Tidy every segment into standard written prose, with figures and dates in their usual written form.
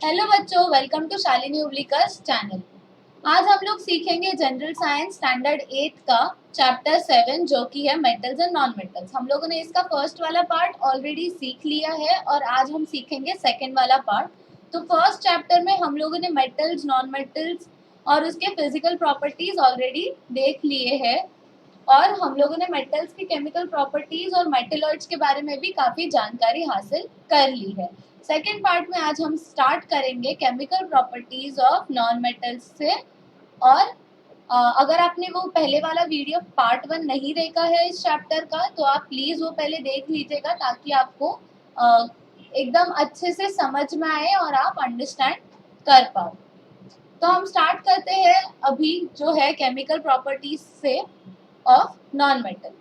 Hello बच्चों, welcome to Shalini उब्लिकर्स channel. आज हम लोग सीखेंगे जनरल साइंस स्टैंडर्ड 8 का चैप्टर 7 जो कि है मेटल्स एंड नॉन मेटल्स। हम लोगों ने इसका फर्स्ट वाला पार्ट ऑलरेडी सीख लिया है और आज हम सीखेंगे सेकंड वाला पार्ट। तो फर्स्ट चैप्टर में हम लोगों ने मेटल्स, नॉन मेटल्स और उसके फिजिकल प्रॉपर्टीज ऑलरेडी देख लिए हैं और हम लोगों ने मेटल्स की केमिकल प्रॉपर्टीज और मेटलॉइड्स के बारे में भी काफ़ी जानकारी हासिल कर ली है। सेकेंड पार्ट में आज हम स्टार्ट करेंगे chemical properties of non metals से। और अगर आपने वो पहले वाला वीडियो पार्ट 1 नहीं देखा है इस चैप्टर का तो आप प्लीज़ वो पहले देख लीजिएगा ताकि आपको एकदम अच्छे से समझ में आए और आप अंडरस्टैंड कर पाओ। तो हम स्टार्ट करते हैं अभी जो है केमिकल प्रॉपर्टीज से ऑफ नॉन मेटल।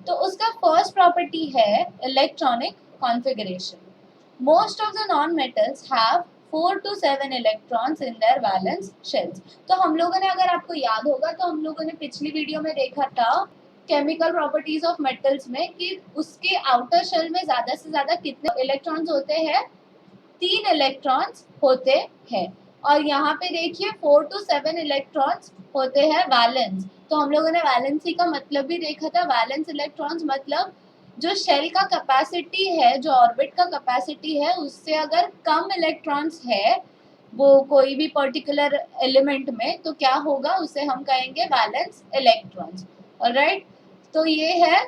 तो उसका फर्स्ट प्रॉपर्टी है electronic configuration. Most of the non metals have 4 to 7 electrons in their valence shells. तो हम लोगों ने, अगर आपको याद होगा तो हम लोगों ने पिछली वीडियो में देखा था केमिकल प्रॉपर्टीज ऑफ मेटल्स में कि उसके आउटर शेल में ज़्यादा से ज़्यादा कितने इलेक्ट्रॉन्स होते हैं, 3 इलेक्ट्रॉन्स होते हैं। और यहाँ पे देखिए 4 to 7 इलेक्ट्रॉन्स होते हैं वैलेंस। तो हम लोगों ने वैलेंसी का मतलब भी देखा था। वैलेंस इलेक्ट्रॉन्स मतलब जो शेल का कैपेसिटी है, जो ऑर्बिट का कैपेसिटी है, उससे अगर कम इलेक्ट्रॉन्स है वो कोई भी पर्टिकुलर एलिमेंट में तो क्या होगा, उसे हम कहेंगे वैलेंस इलेक्ट्रॉन्स। ऑलराइट, तो ये है।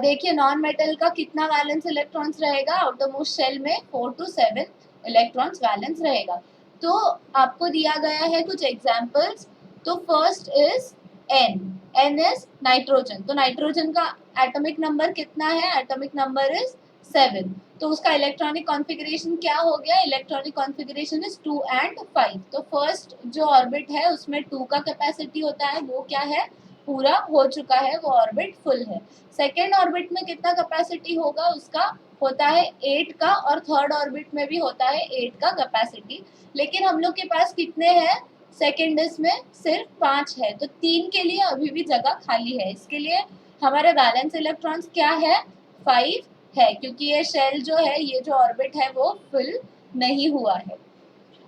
देखिए नॉन मेटल का कितना वैलेंस इलेक्ट्रॉन्स रहेगा, आउटरमोस्ट शेल में 4 to 7 इलेक्ट्रॉन्स वैलेंस रहेगा। तो आपको दिया गया है कुछ एग्जांपल्स। तो first is an is nitrogen. तो नाइट्रोजन का एटॉमिक नंबर कितना है? Atomic number is 7। तो उसका इलेक्ट्रॉनिक कॉन्फ़िगरेशन क्या हो गया? Electronic configuration is 2 and 5। तो फर्स्ट जो ऑर्बिट है उसमें 2 का कैपेसिटी होता है, वो क्या है, पूरा हो चुका है, वो ऑर्बिट फुल है। सेकेंड ऑर्बिट में कितना कैपेसिटी होगा उसका? होता है 8 का। और थर्ड ऑर्बिट में भी होता है 8 का कैपेसिटी। लेकिन हम लोग के पास कितने हैं सेकेंड्स में? सिर्फ 5 है। तो 3 के लिए अभी भी जगह खाली है। इसके लिए हमारे वैलेंस इलेक्ट्रॉन्स क्या है? 5 है, क्योंकि ये शेल जो है, ये जो ऑर्बिट है वो फिल नहीं हुआ है।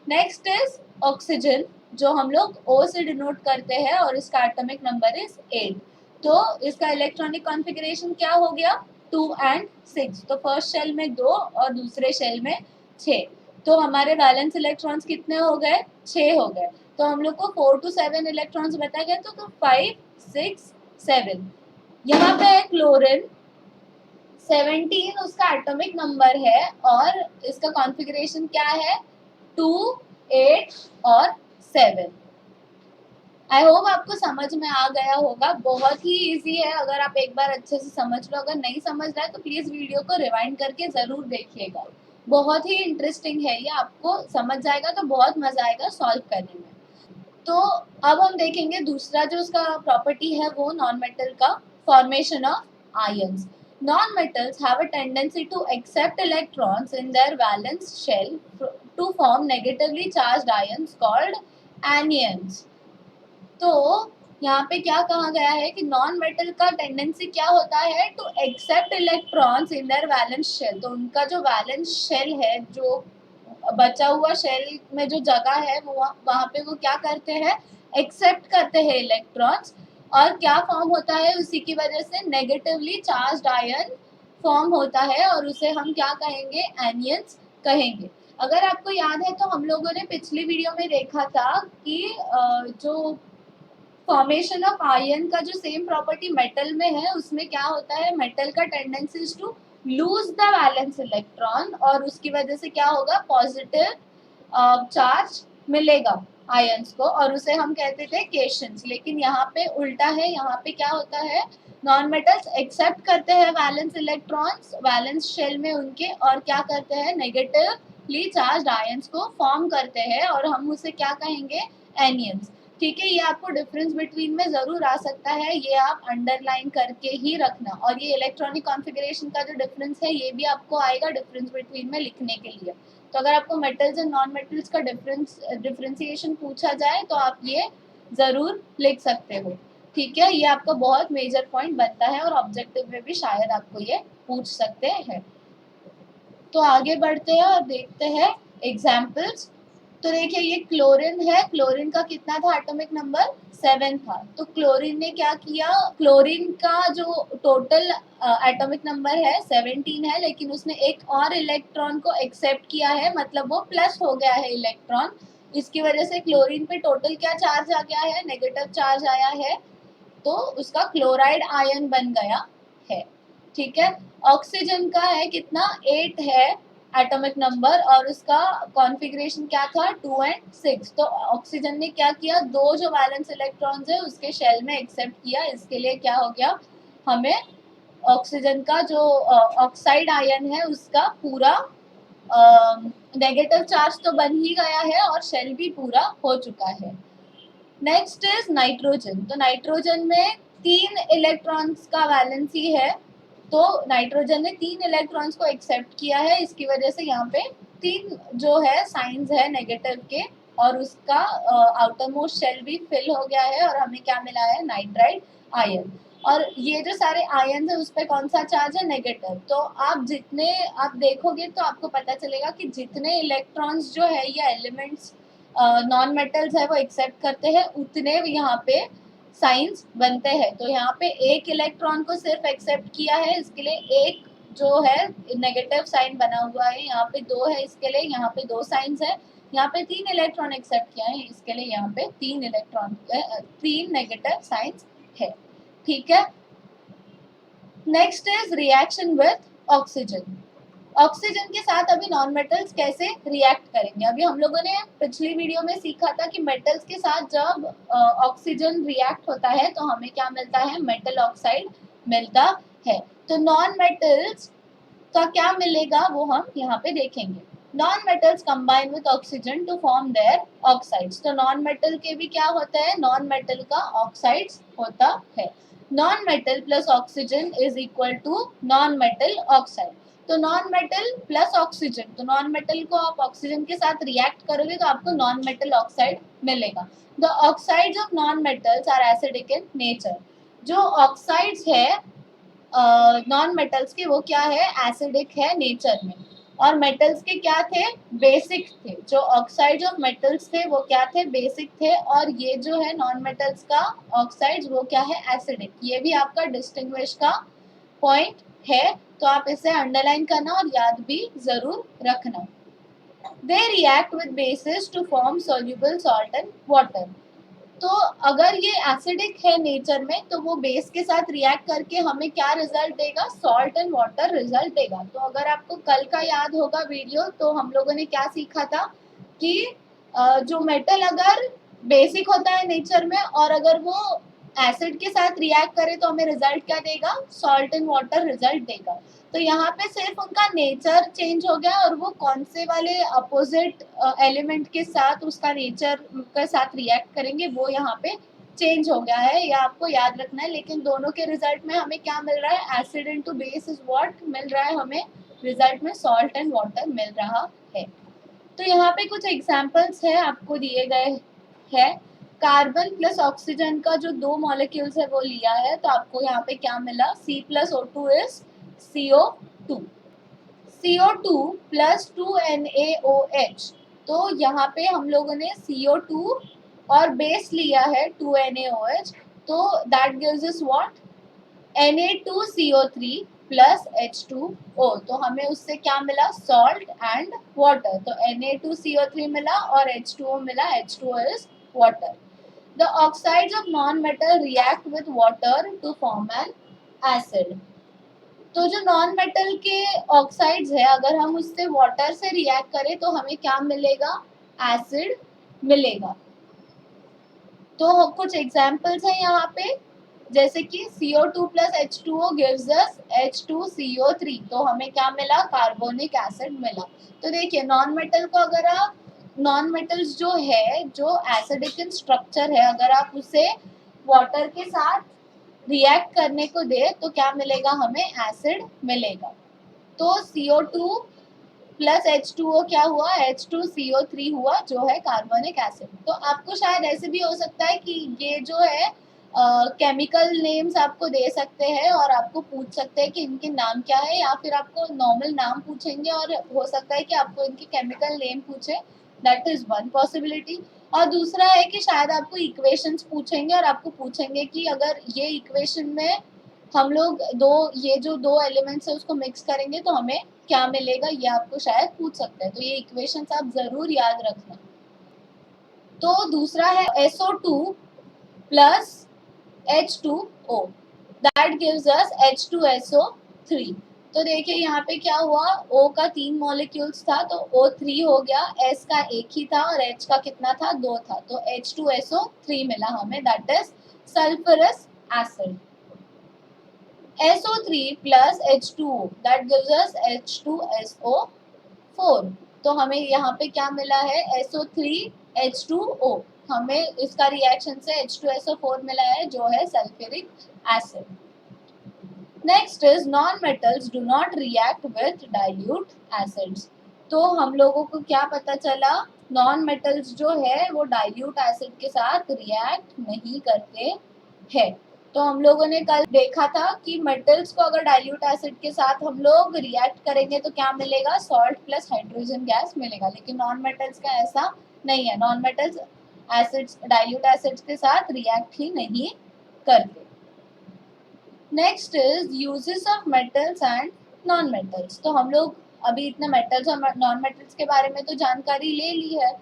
नेक्स्ट इज ऑक्सीजन, जो हम लोग O से डिनोट करते हैं और इसका एटॉमिक नंबर इज 8। तो इसका इलेक्ट्रॉनिक कॉन्फ़िगरेशन क्या हो गया? 2 and 6। तो फर्स्ट शेल में 2 और दूसरे शेल में 6। तो हमारे वैलेंस इलेक्ट्रॉन्स कितने हो गए? 6 हो गए। तो हम लोग को 4 to 7 इलेक्ट्रॉन्स बताया गया। तो 5, 6, 7। यहाँ पे है क्लोरीन, 17 उसका एटॉमिक नंबर है और इसका कॉन्फ़िगरेशन क्या है? 2, 8 और 7। आई होप आपको समझ में आ गया होगा। बहुत ही इजी है, अगर आप एक बार अच्छे से समझ लो। अगर नहीं समझ रहा है तो प्लीज़ वीडियो को रिवाइंड करके ज़रूर देखिएगा। बहुत ही इंटरेस्टिंग है ये, आपको समझ जाएगा तो बहुत मज़ा आएगा सॉल्व करने में। तो अब हम देखेंगे दूसरा जो उसका प्रॉपर्टी है वो नॉन मेटल का, formation of ions. Non-metals have a tendency to accept electrons in their valence shell to form negatively charged ions called anions। तो यहाँ पे क्या कहा गया है कि नॉन मेटल का टेंडेंसी क्या होता है? To accept electrons in their valence shell. तो उनका जो वैलेंस शेल है, जो बचा हुआ शेल में जो जगह है, वो वहाँ पे वो क्या करते हैं? एक्सेप्ट करते हैं इलेक्ट्रॉन्स। और क्या फॉर्म होता है उसी की वजह से? नेगेटिवली चार्ज्ड आयन फॉर्म होता है और उसे हम क्या कहेंगे? एनियंस कहेंगे। अगर आपको याद है तो हम लोगों ने पिछली वीडियो में देखा था कि जो फॉर्मेशन ऑफ आयन का जो सेम प्रॉपर्टी मेटल में है, उसमें क्या होता है? मेटल का tendency to lose the valence electron और उसकी वजह से क्या होगा? पॉजिटिव चार्ज मिलेगा आयंस को और उसे हम कहते थे केशंस। लेकिन यहाँ पे उल्टा है। यहाँ पे क्या होता है? नॉन मेटल्स एक्सेप्ट करते हैं वैलेंस इलेक्ट्रॉन्स वैलेंस शेल में उनके और क्या करते हैं? नेगेटिवली चार्ज्ड आयंस को फॉर्म करते हैं और हम उसे क्या कहेंगे? एनियंस। ठीक है, ये आपको डिफरेंस बिटवीन में ज़रूर आ सकता है, ये आप अंडरलाइन करके ही रखना। और ये इलेक्ट्रॉनिक कॉन्फ़िगरेशन का जो डिफरेंस है ये भी आपको आएगा डिफरेंस बिटवीन में लिखने के लिए। तो अगर आपको मेटल्स एंड नॉन मेटल्स का डिफरेंशिएशन पूछा जाए तो आप ये ज़रूर लिख सकते हो। ठीक है, ये आपका बहुत मेजर पॉइंट बनता है और ऑब्जेक्टिव में भी शायद आपको ये पूछ सकते हैं। तो आगे बढ़ते हैं और देखते हैं एग्जाम्पल्स, तो देखिए ये क्लोरीन है, क्लोरीन का कितना था एटॉमिक नंबर 7 था। तो क्लोरीन ने क्या किया, क्लोरीन का जो टोटल एटॉमिक नंबर है 17 है, लेकिन उसने एक और इलेक्ट्रॉन को एक्सेप्ट किया है, मतलब वो प्लस हो गया है इलेक्ट्रॉन। इसकी वजह से क्लोरीन पे टोटल क्या चार्ज आ गया है, नेगेटिव चार्ज आया है, तो उसका क्लोराइड आयन बन गया है। ठीक है, ऑक्सीजन का है कितना, 8 है एटॉमिक नंबर, और उसका कॉन्फ़िगरेशन क्या था, 2 एंड 6। तो ऑक्सीजन ने क्या किया, दो जो वैलेंस इलेक्ट्रॉन्स है उसके शेल में एक्सेप्ट किया, इसके लिए क्या हो गया, हमें ऑक्सीजन का जो ऑक्साइड आयन है उसका पूरा नेगेटिव चार्ज तो बन ही गया है और शेल भी पूरा हो चुका है। Next is nitrogen. तो नाइट्रोजन में 3 इलेक्ट्रॉन्स का वैलेंसी है, तो नाइट्रोजन ने 3 इलेक्ट्रॉन्स को एक्सेप्ट किया है, इसकी वजह से यहाँ पे 3 जो है साइंस है नेगेटिव के, और उसका आउटर मोस्ट शेल भी फिल हो गया है, और हमें क्या मिला है, नाइट्राइड आयन। और ये जो सारे आयन है उस पर कौन सा चार्ज है, नेगेटिव। तो आप जितने आप देखोगे तो आपको पता चलेगा कि जितने इलेक्ट्रॉन्स जो है या एलिमेंट्स नॉन मेटल्स है वो एक्सेप्ट करते हैं, उतने यहाँ पे साइंस बनते हैं। तो यहाँ पे एक इलेक्ट्रॉन को सिर्फ एक्सेप्ट किया है, इसके लिए एक जो है नेगेटिव साइन बना हुआ है, यहाँ पे 2 है, इसके लिए यहाँ पे 2 साइंस है। यहाँ पे 3 इलेक्ट्रॉन एक्सेप्ट किया है, इसके लिए यहाँ पे 3 इलेक्ट्रॉन 3 नेगेटिव साइंस है। ठीक है, next is reaction with oxygen. Oxygen के साथ अभी नॉन मेटल्स कैसे रिएक्ट करेंगे, अभी हम लोगों ने पिछली वीडियो में सीखा था कि मेटल्स के साथ जब ऑक्सीजन रिएक्ट होता है तो हमें क्या मिलता है, मेटल ऑक्साइड मिलता है। तो नॉन मेटल्स का क्या मिलेगा वो हम यहाँ पे देखेंगे। Non metals combine with oxygen to form their oxides. तो नॉन मेटल के भी क्या होता है, नॉन मेटल का ऑक्साइड्स होता है। Non metal plus oxygen is equal to non metal oxide. तो नॉन मेटल प्लस ऑक्सीजन, तो नॉन मेटल को आप ऑक्सीजन के साथ रिएक्ट करोगे तो आपको नॉन मेटल ऑक्साइड मिलेगा। The oxides of non metals are acidic in nature. जो ऑक्साइड्स है नॉन मेटल्स के, वो क्या है, एसिडिक है नेचर में। और मेटल्स के क्या थे, बेसिक थे। जो ऑक्साइड्स ऑफ मेटल्स थे वो क्या थे, बेसिक थे, और ये जो है नॉन मेटल्स का ऑक्साइड्स वो क्या है, एसिडिक। ये भी आपका डिस्टिंग्विश का पॉइंट है, तो आप इसे अंडरलाइन करना और याद भी जरूर रखना। They react with bases to form soluble salt and water. तो अगर ये एसिडिक है नेचर में तो वो बेस के साथ रिएक्ट करके हमें क्या रिजल्ट देगा, सॉल्ट एंड वाटर रिजल्ट देगा। तो अगर आपको कल का याद होगा वीडियो, तो हम लोगों ने क्या सीखा था कि जो मेटल अगर बेसिक होता है नेचर में और अगर वो एसिड के साथ रिएक्ट करे तो हमें रिजल्ट क्या देगा, सॉल्ट एंड वाटर रिजल्ट देगा। तो यहाँ पे सिर्फ उनका नेचर चेंज हो गया और वो कौन से वाले अपोजिट एलिमेंट के साथ उसका नेचर के साथ रिएक्ट करेंगे वो यहाँ पे चेंज हो गया है, या आपको याद रखना है। लेकिन दोनों के रिजल्ट में हमें क्या मिल रहा है, acid into base is what मिल रहा है, हमें रिजल्ट में सॉल्ट एंड वाटर मिल रहा है। तो यहाँ पे कुछ एग्जांपल्स है आपको दिए गए हैं। कार्बन प्लस ऑक्सीजन का जो 2 मॉलिक्यूल्स है वो लिया है, तो आपको यहाँ पे क्या मिला, C+O2 is CO2, CO2 plus 2NaOH। तो यहाँ पे हम लोगों ने CO2 और बेस लिया है 2NaOH, तो that gives us what, Na2CO3 plus H2O। तो हमें उससे क्या मिला, सॉल्ट एंड वाटर। तो Na2CO3 मिला और H2O मिला, H2O is water. The oxides of non-metal react with water to form an acid. तो जो नॉन मेटल के ऑक्साइड्स है अगर हम उससे वाटर से रिएक्ट करें तो हमें क्या मिलेगा, एसिड मिलेगा। तो कुछ एग्जांपल्स हैं यहाँ पे, जैसे कि CO2 plus H2O gives us H2CO3, तो हमें क्या मिला, कार्बोनिक एसिड मिला। तो देखिए नॉन मेटल को अगर आप, नॉन मेटल्स जो है जो एसिडिक इन स्ट्रक्चर है, अगर आप उसे वाटर के साथ रिएक्ट करने को दे तो क्या मिलेगा, हमें एसिड मिलेगा। तो CO2 प्लस H2O क्या हुआ, H2CO3 हुआ जो है कार्बोनिक एसिड। तो आपको शायद ऐसे भी हो सकता है कि ये जो है केमिकल नेम्स आपको दे सकते हैं और आपको पूछ सकते हैं कि इनके नाम क्या है, या फिर आपको नॉर्मल नाम पूछेंगे और हो सकता है कि आपको इनके केमिकल नेम पूछे। That is one possibility. और दूसरा है कि शायद आपको इक्वेशंस पूछेंगे और आपको पूछेंगे कि अगर ये इक्वेशन में हम लोग ये जो दो एलिमेंट्स है उसको मिक्स करेंगे तो हमें क्या मिलेगा, ये आपको शायद पूछ सकते हैं। तो ये इक्वेशंस आप जरूर याद रखना। तो दूसरा है SO2 plus H2O, that gives us H2SO3। तो देखिए यहाँ पे क्या हुआ, O का 3 मॉलिक्यूल्स था तो O3 हो गया, S का एक ही था और H का कितना था, 2 था, तो H2SO3 मिला हमें, that is sulphurous acid. SO3 plus H2O, that gives us H2SO4। तो हमें यहाँ पे क्या मिला है, SO3 H2O, हमें इसका रिएक्शन से H2SO4 मिला है जो है sulphuric acid. Next is non metals do not react with dilute acids. तो हम लोगों को क्या पता चला, नॉन मेटल्स जो है वो डाइल्यूट एसिड के साथ रिएक्ट नहीं करते हैं। तो हम लोगों ने कल देखा था कि मेटल्स को अगर डाइल्यूट एसिड के साथ हम लोग रिएक्ट करेंगे तो क्या मिलेगा, सॉल्ट प्लस हाइड्रोजन गैस मिलेगा, लेकिन नॉन मेटल्स का ऐसा नहीं है। Non metals acids dilute acids के साथ रिएक्ट ही नहीं करते। Next is uses of metals and non metals. तो हम लोग अभी इतने मेटल्स और नॉन मेटल्स के बारे में तो जानकारी ले ली है,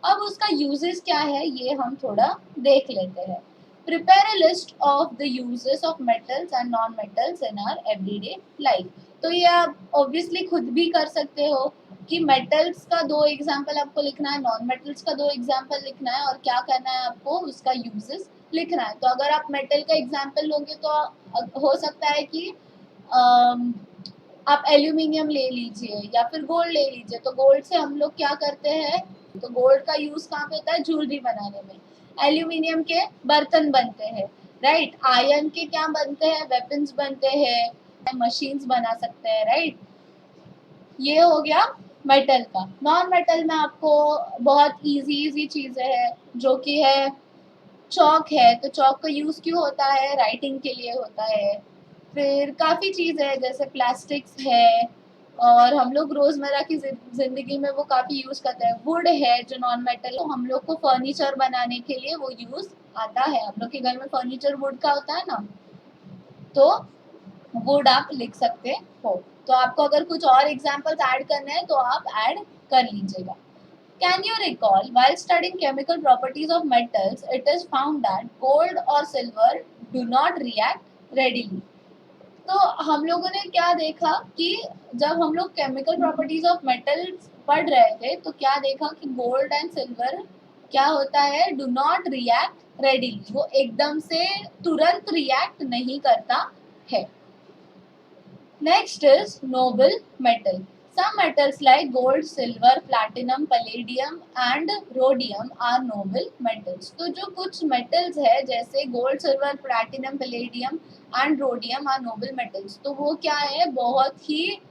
अब उसका यूजेस क्या है ये हम थोड़ा देख लेते हैं। Prepare a list of the uses of metals and non-metals in our everyday life। तो ये आप ऑब्वियसली खुद भी कर सकते हो कि मेटल्स का 2 एग्जाम्पल आपको लिखना है, नॉन मेटल्स का 2 एग्जाम्पल लिखना है और क्या करना है आपको, उसका यूजेस लिखना है। तो अगर आप मेटल का एग्जाम्पल लोगे तो हो सकता है कि आप एल्यूमिनियम ले लीजिए या फिर गोल्ड ले लीजिए। तो गोल्ड से हम लोग क्या करते हैं, तो गोल्ड का यूज कहाँ पे होता है, ज्वेलरी बनाने में। एल्यूमिनियम के बर्तन बनते हैं, राइट। आयरन के क्या बनते हैं, वेपन्स बनते हैं, मशीन्स बना सकते हैं, राइट। ये हो गया मेटल का। नॉन मेटल में आपको बहुत इजी चीजें हैं, जो कि है चौक है। तो चौक का यूज क्यों होता है, राइटिंग के लिए होता है। फिर काफ़ी चीज़ है जैसे प्लास्टिक्स है, और हम लोग रोज़मर्रा की ज़िंदगी में वो काफ़ी यूज़ करते हैं। वुड है जो नॉन मेटल, तो हम लोग को फर्नीचर बनाने के लिए वो यूज़ आता है। आप लोग के घर में फर्नीचर वुड का होता है ना, तो वुड आप लिख सकते हो। तो आपको अगर कुछ और एग्जाम्पल्स ऐड करने हैं तो आप ऐड कर लीजिएगा। Can you recall, while studying chemical properties of metals, it is found that gold or silver do not react readily। तो हम लोगों ने क्या देखा कि जब हम लोग केमिकल प्रॉपर्टीज ऑफ मेटल्स पढ़ रहे थे तो क्या देखा कि गोल्ड एंड सिल्वर क्या होता है, डू नॉट रिएक्ट रेडिली, वो एकदम से तुरंत रिएक्ट नहीं करता है। Next is Nobel metal. Some metals like gold, silver, platinum, palladium and rhodium are noble metals। तो जो कुछ metals है जैसे gold, silver, platinum, palladium and rhodium are noble metals, तो वो क्या है, बहुत ही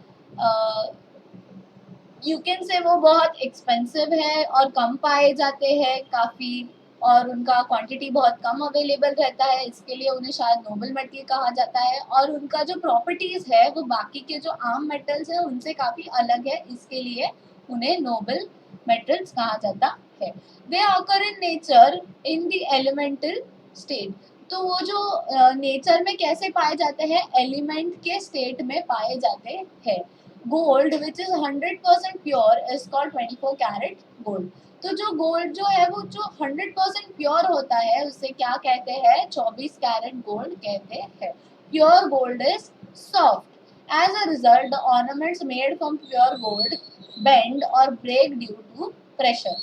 यू कैन से वो बहुत एक्सपेंसिव है और कम पाए जाते हैं काफ़ी, और उनका क्वांटिटी बहुत कम अवेलेबल रहता है, इसके लिए उन्हें शायद नोबल मेटल कहा जाता है। और उनका जो प्रॉपर्टीज़ है वो बाकी के जो आम मेटल्स हैं उनसे काफ़ी अलग है, इसके लिए उन्हें नोबल मेटल्स कहा जाता है। They occur in nature in the elemental state. तो वो जो नेचर में कैसे पाए जाते हैं, एलिमेंट के स्टेट में पाए जाते हैं। Gold which is 100% pure is called 24 carat gold. तो जो गोल्ड जो है वो जो 100% प्योर होता है उसे क्या कहते हैं, 24 कैरेट गोल्ड कहते हैं। Pure gold is soft. As a result the ornaments made from pure gold bend और ब्रेक ड्यू टू प्रेशर।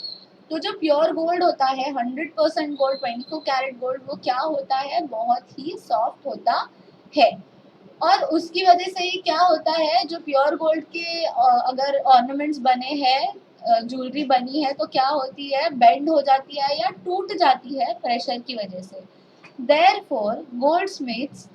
तो जो प्योर गोल्ड होता है, 100% गोल्ड, 24 कैरेट गोल्ड, वो क्या होता है, बहुत ही सॉफ्ट होता है। और उसकी वजह से ही क्या होता है, जो प्योर गोल्ड के अगर ऑर्नामेंट्स बने हैं, ज्वेलरी बनी है, तो क्या होती है, बेंड हो जाती है या टूट जाती है प्रेशर की वजह से। Therefore, goldsmiths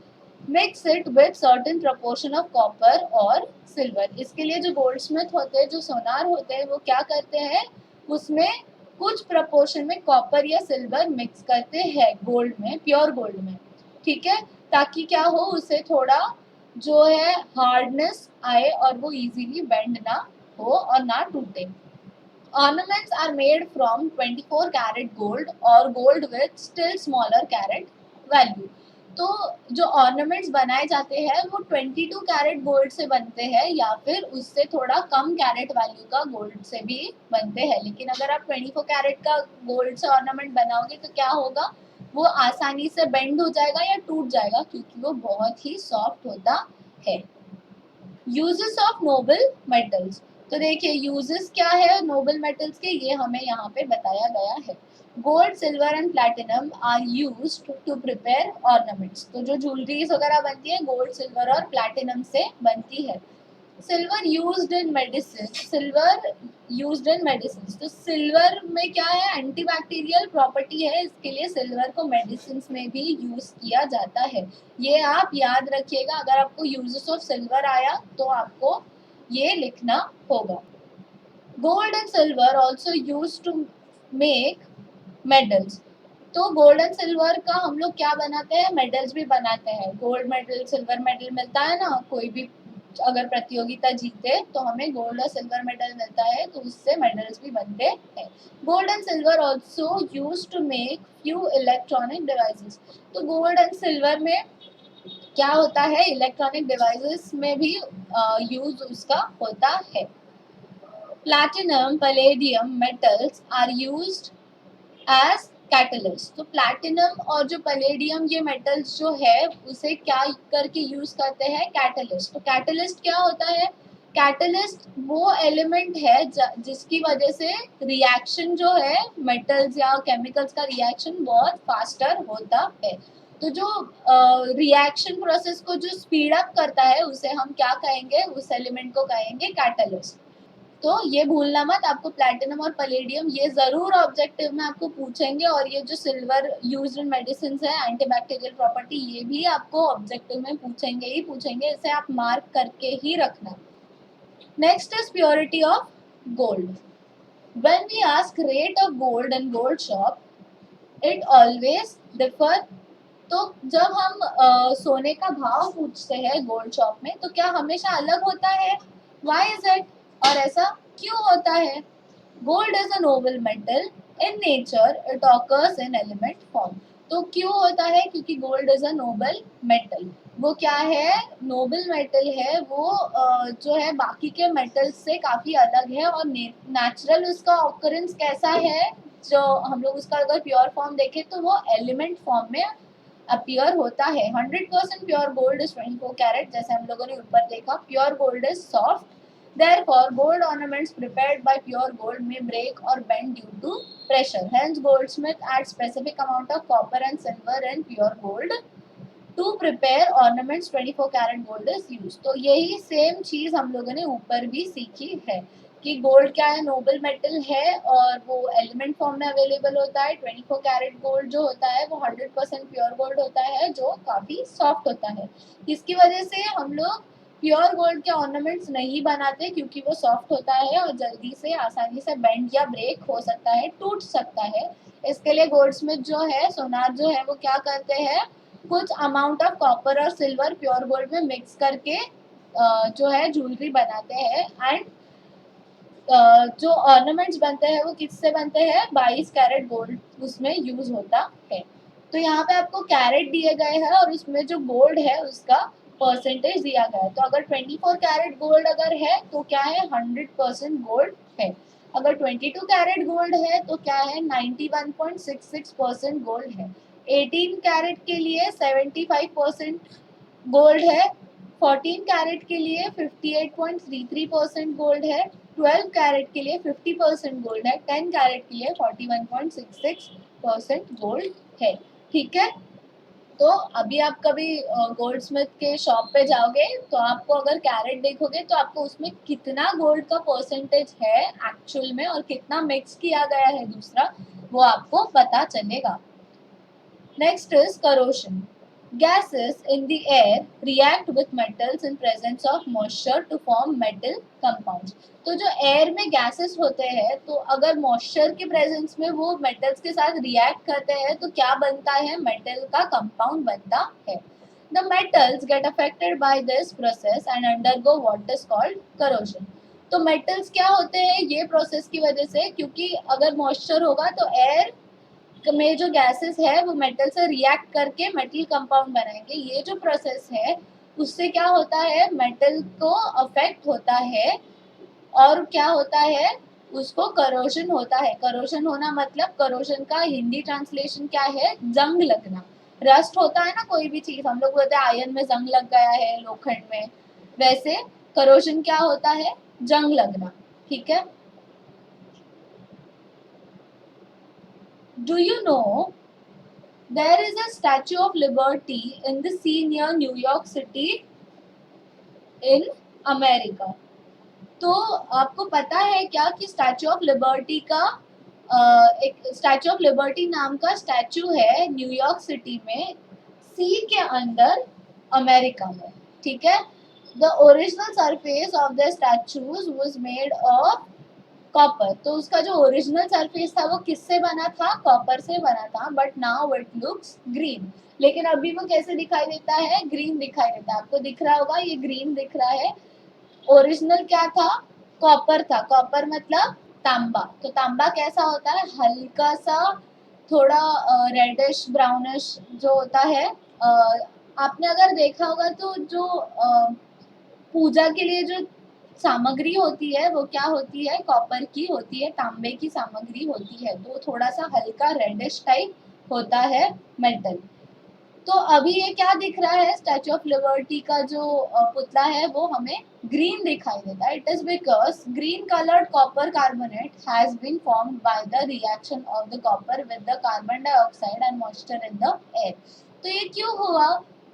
mix it with certain proportion of copper और सिल्वर। इसके लिए जो गोल्डस्मिथ होते हैं, जो सोनार होते हैं, वो क्या करते हैं, उसमें कुछ प्रपोर्शन में कॉपर या सिल्वर मिक्स करते हैं गोल्ड में, प्योर गोल्ड में, ठीक है, ताकि क्या हो, उसे थोड़ा जो है हार्डनेस आए और वो इजीली बेंड ना हो और ना टूटे। Ornaments are made from 24 carat gold or gold with still smaller carat value. तो जो ऑर्नामेंट्स बनाए जाते हैं वो 22 कैरेट गोल्ड से बनते हैं या फिर उससे थोड़ा कम कैरेट वैल्यू का गोल्ड से भी बनते हैं। लेकिन अगर आप 24 कैरेट का गोल्ड से ऑर्नामेंट बनाओगे तो क्या होगा, वो आसानी से बेंड हो जाएगा या टूट जाएगा क्योंकि वो बहुत ही सॉफ्ट होता है। यूजेस ऑफ नोबल मेटल्स, तो देखिए यूजेस क्या है नोबल मेटल्स के, ये हमें यहाँ पे बताया गया है। Gold, silver and platinum are used to prepare ornaments, तो जो ज्वेलरीज वगैरह बनती है गोल्ड, सिल्वर और प्लैटिनम से बनती है। Silver used in medicine, silver used in medicine, तो सिल्वर में क्या है, एंटीबैक्टीरियल प्रॉपर्टी है, इसके लिए सिल्वर को मेडिसिन में भी यूज किया जाता है। ये आप याद रखिएगा, अगर आपको यूजेस ऑफ सिल्वर आया तो आपको ये लिखना होगा। Gold and silver also use to make medals, तो गोल्ड एंड सिल्वर का हम लोग क्या बनाते हैं, मेडल्स भी बनाते हैं। गोल्ड मेडल, सिल्वर मेडल मिलता है ना, कोई भी अगर प्रतियोगिता जीते तो हमें गोल्ड और सिल्वर मेडल मिलता है, तो उससे मेडल्स भी बनते हैं। Gold and silver also use to make few electronic devices, तो गोल्ड एंड सिल्वर में क्या होता है, इलेक्ट्रॉनिक डिवाइसेस में भी यूज उसका होता है। Platinum, palladium metals are used as catalyst, तो प्लैटिनम और जो पैलेडियम ये मेटल्स जो है उसे क्या करके यूज करते हैं, कैटलिस्ट। तो कैटलिस्ट क्या होता है, कैटलिस्ट वो एलिमेंट है जिसकी वजह से रिएक्शन जो है मेटल्स या केमिकल्स का रिएक्शन बहुत फास्टर होता है। तो जो रिएक्शन प्रोसेस को जो स्पीड अप करता है उसे हम क्या कहेंगे, उस एलिमेंट को कहेंगे कैटलिस्ट। तो ये भूलना मत, आपको प्लैटिनम और पैलेडियम ये जरूर ऑब्जेक्टिव में आपको पूछेंगे, और ये जो सिल्वर यूज्ड इन मेडिसिन है, एंटीबैक्टीरियल प्रॉपर्टी, ये भी आपको ऑब्जेक्टिव में पूछेंगे ही पूछेंगे, इसे आप मार्क करके ही रखना। Next is purity of gold. When we ask rate of gold in gold shop, it always differ, तो जब हम सोने का भाव पूछते हैं गोल्ड शॉप में तो क्या हमेशा अलग होता है, व्हाई इज इट, और ऐसा क्यों होता है। Gold is a Nobel metal in nature, it occurs in element form, तो क्यों होता है, क्योंकि gold is a Nobel metal, वो क्या है, नोबल मेटल है, वो जो है बाकी के मेटल्स से काफी अलग है, और नेचुरल उसका ऑकरेंस कैसा है, जो हम लोग उसका अगर प्योर फॉर्म देखें तो वो एलिमेंट फॉर्म में अपीयर होता है। 100% प्योर गोल्ड इज 24 कैरेट, जैसे हम लोगों ने ऊपर देखा, pure gold is soft, therefore gold ornaments prepared by pure gold may break or bend due to pressure, hence goldsmith adds specific amount of copper and silver in pure gold to prepare ornaments। 24 carat gold is use, तो यही same चीज हम लोगों ने ऊपर भी सीखी है कि गोल्ड क्या है, नोबल मेटल है और वो एलिमेंट फॉर्म में अवेलेबल होता है। 24 कैरेट गोल्ड जो होता है वो 100% प्योर गोल्ड होता है जो काफी सॉफ्ट होता है, इसकी वजह से हम लोग प्योर गोल्ड के ऑर्नामेंट्स नहीं बनाते क्योंकि वो सॉफ्ट होता है और जल्दी से आसानी से बेंड या ब्रेक हो सकता है, टूट सकता है। इसके लिए गोल्डस्मिथ जो है, सोनार जो है, वो क्या करते हैं, कुछ अमाउंट ऑफ कॉपर और सिल्वर प्योर गोल्ड में मिक्स करके जो है ज्वेलरी बनाते हैं। एंड जो ऑर्नामेंट्स बनते हैं वो किससे बनते हैं, 22 कैरेट गोल्ड उसमें यूज होता है। तो यहाँ पे आपको कैरेट दिए गए हैं और उसमें जो गोल्ड है उसका परसेंटेज दिया गया है। तो अगर 24 कैरेट गोल्ड अगर है तो क्या है, 100% गोल्ड है। अगर 22 कैरेट गोल्ड है तो क्या है, 91.66% गोल्ड है। 18 कैरेट के लिए 75% गोल्ड है। 14 कैरेट के लिए 58.33% गोल्ड है। 12 कैरेट के लिए 50% गोल्ड है। 10 कैरेट के लिए 41.66% गोल्ड है। ठीक है, तो अभी आप कभी गोल्ड स्मिथ के शॉप पे जाओगे तो आपको अगर कैरेट देखोगे तो आपको उसमें कितना गोल्ड का परसेंटेज है एक्चुअल में और कितना मिक्स किया गया है दूसरा, वो आपको पता चलेगा। Next is corrosion. Gases in the air react with metals in presence of moisture to form metal compounds. तो जो एयर में गैसेस होते हैं तो अगर मॉइस्चर के प्रेजेंस में वो मेटल्स के साथ रिएक्ट करते हैं तो क्या बनता है, मेटल का कंपाउंड बनता है. The metals get affected by this process and undergo what is called corrosion. तो मेटल्स क्या होते हैं ये प्रोसेस की वजह से, क्योंकि अगर मॉइस्चर होगा तो एयर में जो गैसेस है वो मेटल से रिएक्ट करके मेटल कंपाउंड बनाएंगे. ये जो प्रोसेस है उससे क्या होता है, मेटल को अफेक्ट होता है और क्या होता है, उसको करोजन होता है. करोजन होना मतलब, करोजन का हिंदी ट्रांसलेशन क्या है, जंग लगना. रस्ट होता है ना कोई भी चीज, हम लोग बोलते हैं आयरन में जंग लग गया है, लोखंड में, वैसे करोजन क्या होता है, जंग लगना. ठीक है. Do you know there is a Statue of Liberty in the sea near New York City in America? तो आपको पता है क्या कि स्टैचू ऑफ लिबर्टी का एक स्टैचू ऑफ लिबर्टी नाम का स्टैचू है न्यूयॉर्क सिटी में, सी के अंदर, अमेरिका में. ठीक है. The original surface of the statues was made of copper. तो उसका जो ओरिजिनल सरफेस था वो किससे बना था, कॉपर से बना था. But now it looks green. लेकिन अभी वो कैसे दिखाई देता है, ग्रीन दिखाई देता है. आपको दिख रहा होगा ये ग्रीन दिख रहा है. ओरिजिनल क्या था, कॉपर था. कॉपर मतलब तांबा. तो तांबा कैसा होता है, हल्का सा थोड़ा रेडिश ब्राउनिश जो होता है. आपने अगर देखा होगा तो जो पूजा के लिए जो सामग्री होती है वो क्या होती है, कॉपर की होती है, तांबे की सामग्री होती है. तो थोड़ा सा हल्का रेडिश टाइप होता है मेटल. तो अभी ये क्या दिख रहा है, स्टैचू ऑफ लिबर्टी का जो पुतला है वो हमें ग्रीन दिखाई देता है. It is because green coloured copper carbonate has been formed by the reaction of the copper with the carbon dioxide and moisture in the air. तो ये क्यों हुआ,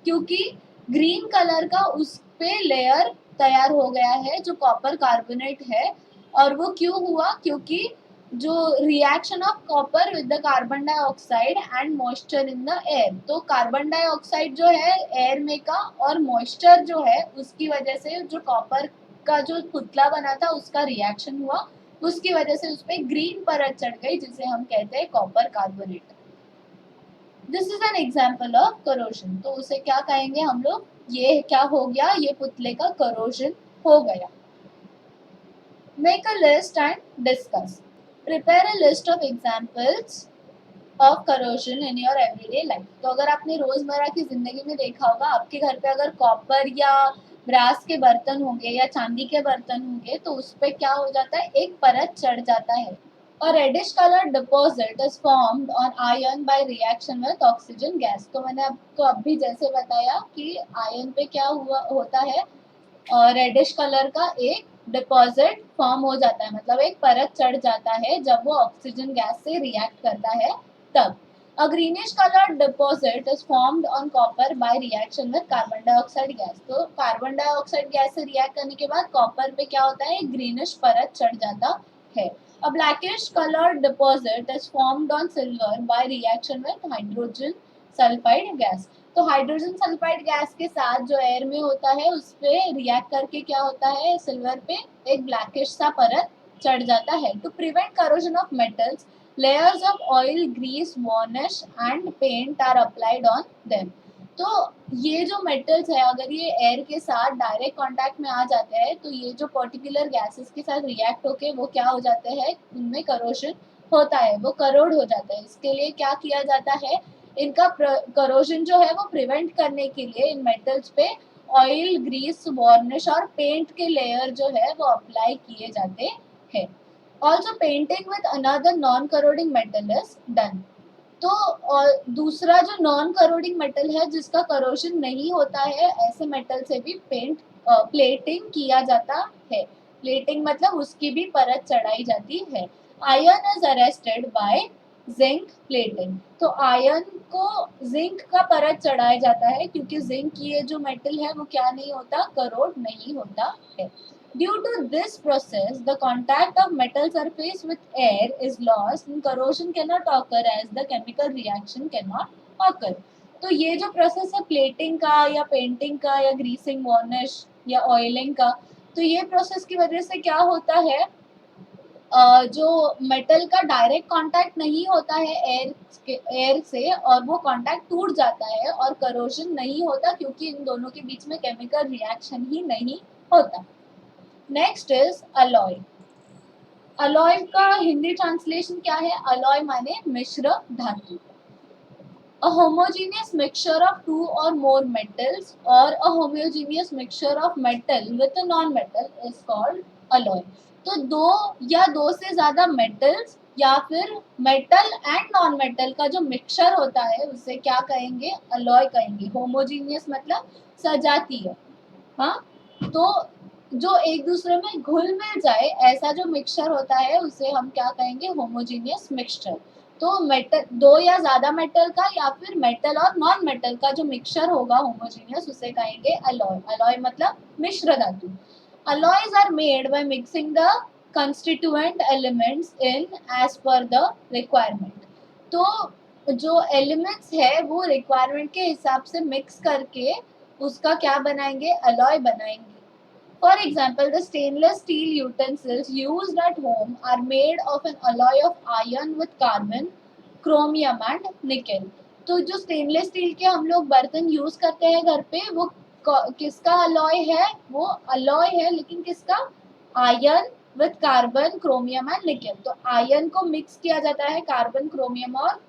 क्योंकि ग्रीन कलर का उस पे लेयर तैयार हो गया है जो कॉपर कार्बोनेट है. और वो क्यों हुआ, क्योंकि जो reaction of copper with the carbon dioxide and moisture in the air. तो कार्बन डाइऑक्साइड जो है एयर में का और मॉइस्चर जो है उसकी वजह से जो कॉपर का जो पुतला बना था उसका रिएक्शन हुआ, उसकी वजह से उस पर ग्रीन परत चढ़ गई जिसे हम कहते हैं copper carbonate. This is an example of corrosion. तो उसे क्या कहेंगे हम लोग, ये क्या हो गया, ये पुतले का करोजन हो गया. Make a list and discuss. Prepare a list of examples of corrosion in your everyday life. तो अगर आपने रोजमर्रा की जिंदगी में देखा होगा, आपके घर पे अगर कॉपर या ब्रास के बर्तन होंगे या चांदी के बर्तन होंगे तो उस पे क्या हो जाता है, एक परत चढ़ जाता है. और reddish colour deposit is formed on iron by reaction with oxygen gas. तो मैंने आपको अभी जैसे बताया कि आयरन पे क्या हुआ होता है, रेडिश कलर का एक डिपॉजिट फॉर्म हो जाता है, मतलब एक परत चढ़ जाता है जब वो ऑक्सीजन गैस से रिएक्ट करता है तब. A greenish colour deposit is formed on copper by reaction with carbon dioxide gas. तो कार्बन डाइऑक्साइड गैस से रिएक्ट करने के बाद कॉपर पे क्या होता है, एक ग्रीनिश परत चढ़ जाता है. A blackish colour deposit is formed on silver by reaction with hydrogen sulphide gas. तो हाइड्रोजन सल्फाइड गैस के साथ जो एयर में होता है उस पे रिएक्ट करके क्या होता है, सिल्वर पे एक ब्लैकिश सा परत चढ़ जाता है. To prevent corrosion of metals, layers of oil, grease, varnish and paint are applied on them. तो ये जो मेटल्स है अगर ये एयर के साथ डायरेक्ट कांटेक्ट में आ जाते हैं तो ये जो पर्टिकुलर गैसेस के साथ रिएक्ट होके वो क्या हो जाते हैं, उनमें करोजन होता है, वो करोड हो जाता है. इसके लिए क्या किया जाता है, इनका करोजन जो है वो प्रिवेंट करने के लिए इन मेटल्स पे ऑयल, ग्रीस, वार्निश और पेंट के लेयर जो है वो अप्लाई किए जाते हैं. Also painting with another non corroding metal is done. तो और दूसरा जो नॉन करोडिंग मेटल है जिसका करोजन नहीं होता है, ऐसे मेटल से भी प्लेटिंग किया जाता है. प्लेटिंग मतलब उसकी भी परत चढ़ाई जाती है. Iron is arrested bye zinc plating. तो आयरन को जिंक का परत चढ़ाया जाता है क्योंकि जिंक ये जो मेटल है वो क्या नहीं होता, करोड नहीं होता है. Due to this process, the contact of metal surface with air is lost and corrosion cannot occur as the chemical reaction cannot occur. तो ये जो प्रोसेस है प्लेटिंग का या पेंटिंग का या ग्रीसिंग वार्निश या ऑयलिंग का, तो ये प्रोसेस की वजह से क्या होता है, जो मेटल का डायरेक्ट कांटेक्ट नहीं होता है एयर से, और वो कांटेक्ट टूट जाता है और करोजन नहीं होता क्योंकि इन दोनों के बीच में केमिकल रिएक्शन ही नहीं होता। Next is alloy. अलॉय का हिंदी ट्रांसलेशन क्या है? अलॉय माने मिश्र धातु। A homogeneous mixture of two or more metals or a homogeneous mixture of metal with a non-metal is called alloy. तो दो या दो से ज्यादा मेटल्स या फिर मेटल एंड नॉन मेटल का जो मिक्सचर होता है उसे क्या कहेंगे? अलॉय कहेंगे। होमोजीनियस मतलब सजातीय, हाँ, तो जो एक दूसरे में घुल मिल जाए ऐसा जो मिक्सचर होता है उसे हम क्या कहेंगे? Homogeneous mixture. तो मेटल, दो या ज्यादा मेटल का या फिर मेटल और नॉन मेटल का जो मिक्सचर होगा होमोजीनियस उसे कहेंगे अलॉय। अलॉय मतलब मिश्र धातु। Alloys are made by mixing the constituent elements in as per the requirement. तो जो एलिमेंट्स है वो रिक्वायरमेंट के हिसाब से मिक्स करके उसका क्या बनाएंगे? अलॉय बनाएंगे। For example, the stainless steel utensils used at home are made of an alloy of iron with carbon, chromium and nickel. तो जो स्टेनलेस स्टील के हम लोग बर्तन यूज करते हैं घर पे वो किसका अलॉय है? वो अलॉय है, लेकिन किसका? Iron with carbon, chromium and निकल। तो आयरन को मिक्स किया जाता है कार्बन, क्रोमियम और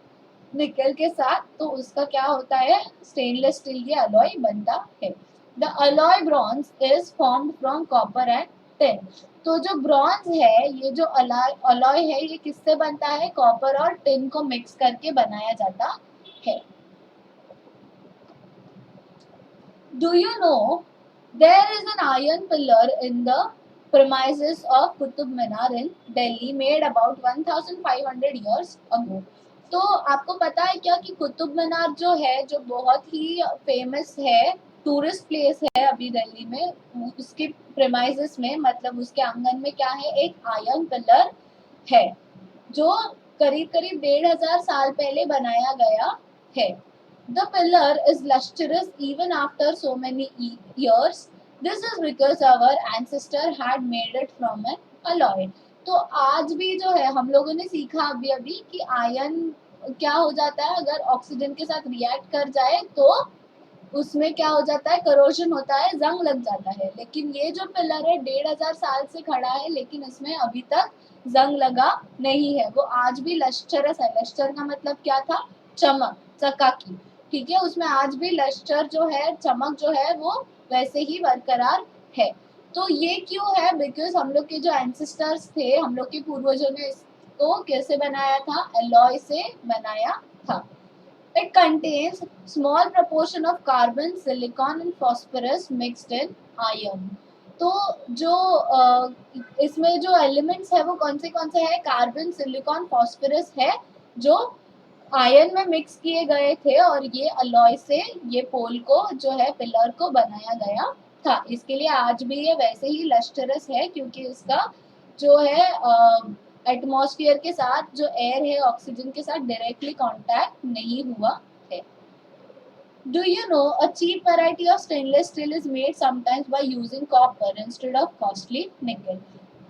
निकल के साथ, तो उसका क्या होता है? स्टेनलेस स्टील की अलॉय बनता है। The alloy bronze is formed from copper and tin. तो जो ब्रॉन्ज है, ये जो अलॉय है, ये किससे बनता है? कॉपर और टिन को मिक्स करके बनाया जाता है। Do you know there is an iron pillar in the premises of Qutub Minar in Delhi made about 1500 years ago. तो आपको पता है क्या कि कुतुब मीनार जो है, जो बहुत ही फेमस है, टूरिस्ट प्लेस है अभी दिल्ली में, उसके प्रेमाइजेस में मतलब उसके आंगन में क्या है? एक आयरन पिलर है जो करीब करीब 1500 साल पहले बनाया गया है। The pillar is lustrous even after so many years. This is because our ancestor had made it from an alloy. तो आज भी जो है हम लोगों ने सीखा अभी अभी कि आयरन क्या हो जाता है, अगर ऑक्सीजन के साथ रिएक्ट कर जाए तो उसमें क्या हो जाता है? करोजन होता है, जंग लग जाता है। लेकिन ये जो पिलर है 1500 साल से खड़ा है, लेकिन इसमें अभी तक जंग लगा नहीं है, वो आज भी लश्चरस है। लश्चर का मतलब क्या था? चमक, चकाकी, ठीक है, उसमें आज भी लश्चर जो है, चमक जो है, वो वैसे ही बरकरार है। तो ये क्यों है? बिकॉज हम लोग के जो एंसेस्टर्स थे, हम लोग के पूर्वजों ने इसको कैसे बनाया था? अलॉय से बनाया था। It contains small proportion of carbon, silicon and phosphorus mixed in iron. तो जो इसमें जो एलिमेंट्स है वो कौन से है? कार्बन, सिलिकॉन, फॉस्फोरस है, जो आयरन में मिक्स किए गए थे, और ये अलॉय से ये पोल को जो है, पिलर को बनाया गया था। इसके लिए आज भी ये वैसे ही लश्टरस है क्योंकि इसका जो है एटमॉस्फेयर के साथ, जो एयर है ऑक्सीजन के साथ डायरेक्टली कांटेक्ट नहीं हुआ है। Do you know a cheap variety of stainless steel is made sometimes by using copper instead of costly nickel.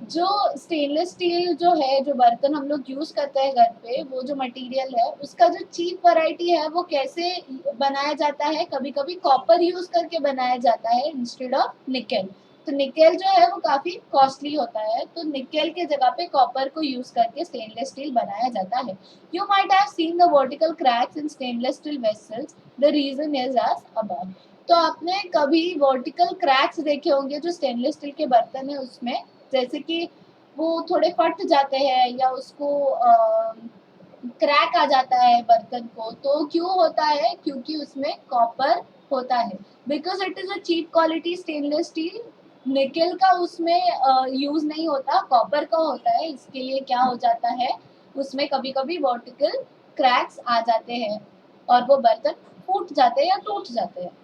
जो स्टेनलेस स्टील जो है, जो बर्तन हम लोग यूज करते हैं घर पे, वो जो मटेरियल है उसका जो चीप वैरायटी है वो कैसे बनाया जाता है? कभी कभी कॉपर यूज करके बनाया जाता है इंस्टेड ऑफ निकेल। तो निकेल जो है वो काफी कॉस्टली होता है, तो निकेल के जगह पे कॉपर को यूज करके स्टेनलेस स्टील बनाया जाता है। You might have seen the vertical cracks in stainless steel vessels, the reason is as above. तो आपने कभी वर्टिकल क्रैक्स देखे होंगे जो स्टेनलेस स्टील के बर्तन है उसमें, जैसे कि वो थोड़े फट जाते हैं या उसको क्रैक आ जाता है बर्तन को, तो क्यों होता है? क्योंकि उसमें कॉपर होता है। Because it is a cheap quality stainless steel, nickel का उसमें यूज नहीं होता, कॉपर का होता है। इसके लिए क्या हो जाता है? उसमें कभी कभी वर्टिकल क्रैक्स आ जाते हैं और वो बर्तन फूट जाते हैं या टूट जाते हैं।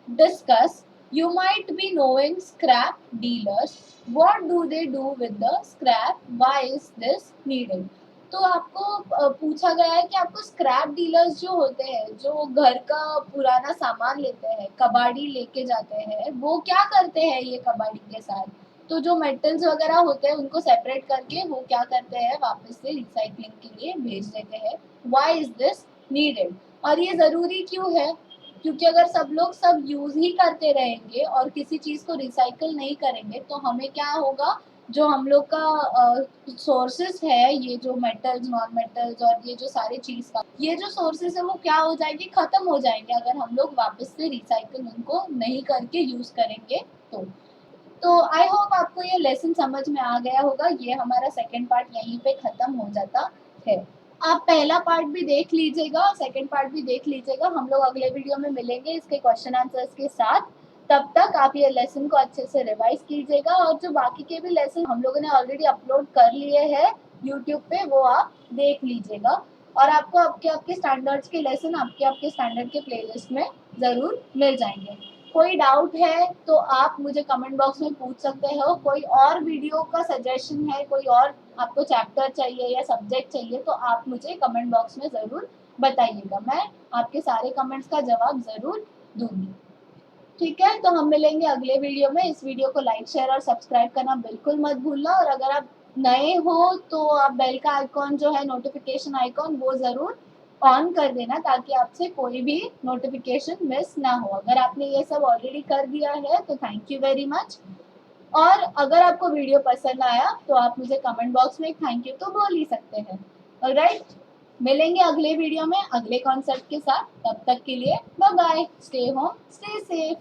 Discuss. You might be knowing scrap dealers. What do they do with the scrap? Why is this needed? तो आपको पूछा गया है कि आपको स्क्रैप डीलर्स जो होते हैं, जो घर का पुराना सामान लेते हैं, कबाड़ी लेके जाते हैं, वो क्या करते हैं ये कबाड़ी के साथ? तो जो मेटल्स वगैरह होते हैं उनको सेपरेट करके वो क्या करते हैं, वापस से रिसाइक्लिंग के लिए भेज देते हैं। Why is this needed? और ये ज़रूरी क्यों है? क्योंकि अगर सब लोग सब यूज़ ही करते रहेंगे और किसी चीज़ को रिसाइकिल नहीं करेंगे तो हमें क्या होगा, जो हम लोग का सोर्सेस है, ये जो मेटल्स, नॉन मेटल्स और ये जो सारे चीज़ का ये जो सोर्सेस है वो क्या हो जाएंगे, ख़त्म हो जाएंगे अगर हम लोग वापस से रिसाइकिल उनको नहीं करके यूज़ करेंगे तो। तो आई होप आपको ये लेसन समझ में आ गया होगा। ये हमारा सेकंड पार्ट यहीं पे ख़त्म हो जाता है। आप पहला पार्ट भी देख लीजिएगा और सेकंड पार्ट भी देख लीजिएगा। हम लोग अगले वीडियो में मिलेंगे इसके क्वेश्चन आंसर्स के साथ। तब तक आप ये लेसन को अच्छे से रिवाइज कीजिएगा और जो बाकी के भी लेसन हम लोगों ने ऑलरेडी अपलोड कर लिए हैं यूट्यूब पे, वो आप देख लीजिएगा। और आपको आपके आपके स्टैंडर्ड्स के लेसन आपके आपके स्टैंडर्ड के प्लेलिस्ट में ज़रूर मिल जाएंगे। कोई डाउट है तो आप मुझे कमेंट बॉक्स में पूछ सकते हो। कोई और वीडियो का सजेशन है, कोई और आपको चैप्टर चाहिए या सब्जेक्ट चाहिए तो आप मुझे कमेंट बॉक्स में ज़रूर बताइएगा। मैं आपके सारे कमेंट्स का जवाब ज़रूर दूंगी। ठीक है, तो हम मिलेंगे अगले वीडियो में। इस वीडियो को लाइक, शेयर और सब्सक्राइब करना बिल्कुल मत भूलना। और अगर आप नए हो तो आप बेल का आइकॉन जो है, नोटिफिकेशन आइकॉन, वो ज़रूर ऑन कर देना ताकि आपसे कोई भी नोटिफिकेशन मिस ना हो। अगर आपने ये सब ऑलरेडी कर दिया है तो थैंक यू वेरी मच। और अगर आपको वीडियो पसंद आया तो आप मुझे कमेंट बॉक्स में एक थैंक यू तो बोल ही सकते हैं। ऑलराइट, मिलेंगे अगले वीडियो में अगले कॉन्सेप्ट के साथ। तब तक के लिए bye bye, stay home, stay safe.